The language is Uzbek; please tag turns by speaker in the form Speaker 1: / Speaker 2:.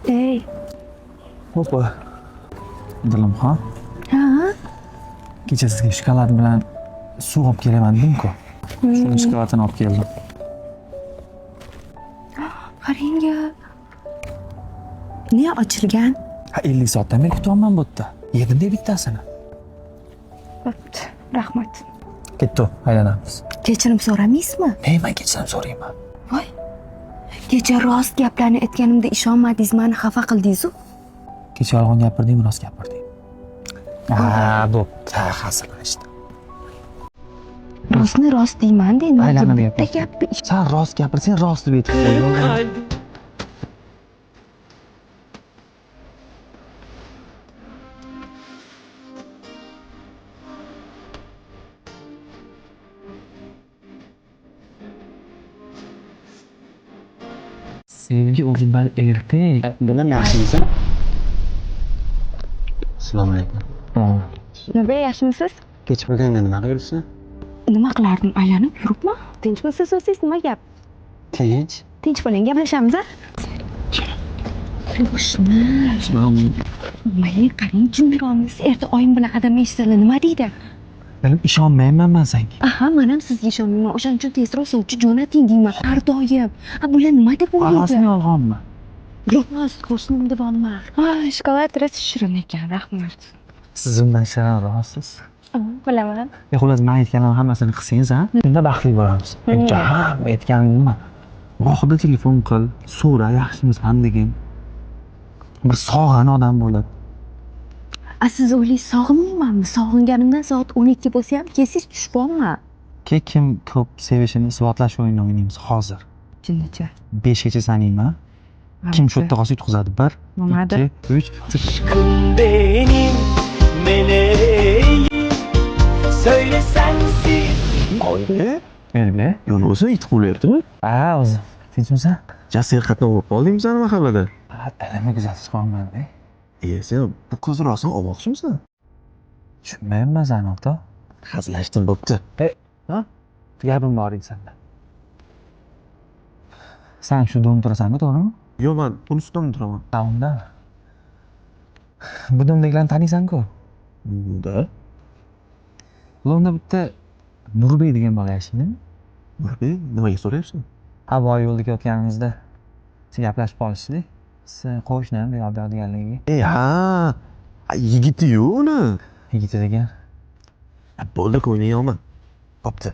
Speaker 1: Ey,
Speaker 2: Opa. Dilimxon,
Speaker 1: ha?
Speaker 2: kecha sizga shokolad bilan suv olib kelaman dedim-ku. Shuni shokoladini olib keldim.
Speaker 1: Qarang-a. Ne ochilgan?
Speaker 2: Ha, 50 soatdan beri kutyapman bu yerda. Yedim-da bittasini.
Speaker 1: Bo'pti, rahmat.
Speaker 2: Ketdi, aylanamiz.
Speaker 1: Kechirim so'ramaysizmi?
Speaker 2: Men kechsam so'rayman.
Speaker 1: Voy. Kecha rost gaplarni aytganimda ishonmadingiz, meni xafa qildingiz-ku.
Speaker 2: Kecha yolg'on gapirdingmi, rost gapirding? Ha, bo'pti, hazillashdim.
Speaker 1: Rostni rost deyman-da, endi
Speaker 2: Aylanib
Speaker 1: bitta
Speaker 2: gapir.
Speaker 1: gapni
Speaker 2: Sen rost gapirsang, rost deb aytib qo'y. Sevgi o'zidan ertak.
Speaker 3: Bilan yaxshimisan? Assalomu alaykum.
Speaker 1: Nima, yaxshimisiz?
Speaker 3: Kech qolganda nima qilibsiz?
Speaker 1: Nima qilardim, aylanib yuribman. Tinchmisiz o'zingiz, nima gap?
Speaker 3: Tinch.
Speaker 1: Tinch bo'ling, gaplashamiz-a? Qo'shni. Mayli, qarang, jumrongiz erta oyim bilan adam eshitsa nima deydi?
Speaker 2: Bilim ishonmayman men senga.
Speaker 1: Aha, men ham sizga ishonmayman. O'shaning uchun tezroq sovchi jo'nating deyman. Har doim. Ha, bular nima deb
Speaker 2: Hammasi
Speaker 1: o'ylaydi?
Speaker 2: yolg'onmi?
Speaker 1: Yo'q, qo'shnim devonman. Ha, shokolad rosa shirin ekan, rahmat.
Speaker 2: Siz undan shirinroqsiz.
Speaker 1: Bilaman.
Speaker 2: Xullas, men aytganimni hammasini qilsangiz, ha? Shunda baxtli bo'lamiz. Hamma aytganim nima? Gohida telefon qil, so'ra, yaxshimisan degin. Bir sog'an odam bo'ladi.
Speaker 1: Siz o'ylaysiz, sog'inmaymanmi? Sog'inganimdan soat 12 bo'lsa ham kesish tushibman.
Speaker 2: Kim ko'p sevishini isbotlash o'yinini o'ynaymiz hozir.
Speaker 1: Jinnicha.
Speaker 2: 5 gacha sanaymi? Kim shu yerda qolsa yutqazadi? 1,
Speaker 1: Bo'lmadi.
Speaker 2: 2, 3,
Speaker 4: Benim meleğim söyle sensin.
Speaker 3: Oyi,
Speaker 2: Endi.
Speaker 3: yo'l o'zi it qo'lyaptimi?
Speaker 2: Ha, o'zi. Tinchmisan?
Speaker 3: Ja serqatnov bo'lib qoldingmi san mahallada?
Speaker 2: Ha, nima kuzatib qolmanda.
Speaker 3: Sen bu qiz rostdan olmoqchimisan?
Speaker 2: Tushunmayapman seni ota.
Speaker 3: Hazillashdim bo'pti.
Speaker 2: Ha? Gapim bor edi senda. Sen shu domda turasanmi, to'g'rimi?
Speaker 3: Yo'q, men buni ustidan turaman.
Speaker 2: Ha, unda. Bu domdagilarni taniysan-ku.
Speaker 3: Unda
Speaker 2: Ularda bitta Nurbek degan bola yashaydi.
Speaker 3: nimaga so'rayapsan?
Speaker 2: Ha, boy yo'lda ketganimizda siz gaplashib qolishdik. Siz qo'shni deganligiga.
Speaker 3: Ha, yigiti-yu uni.
Speaker 2: Yigiti degan.
Speaker 3: Bo'ldi, o'ynayolman. Bo'pti.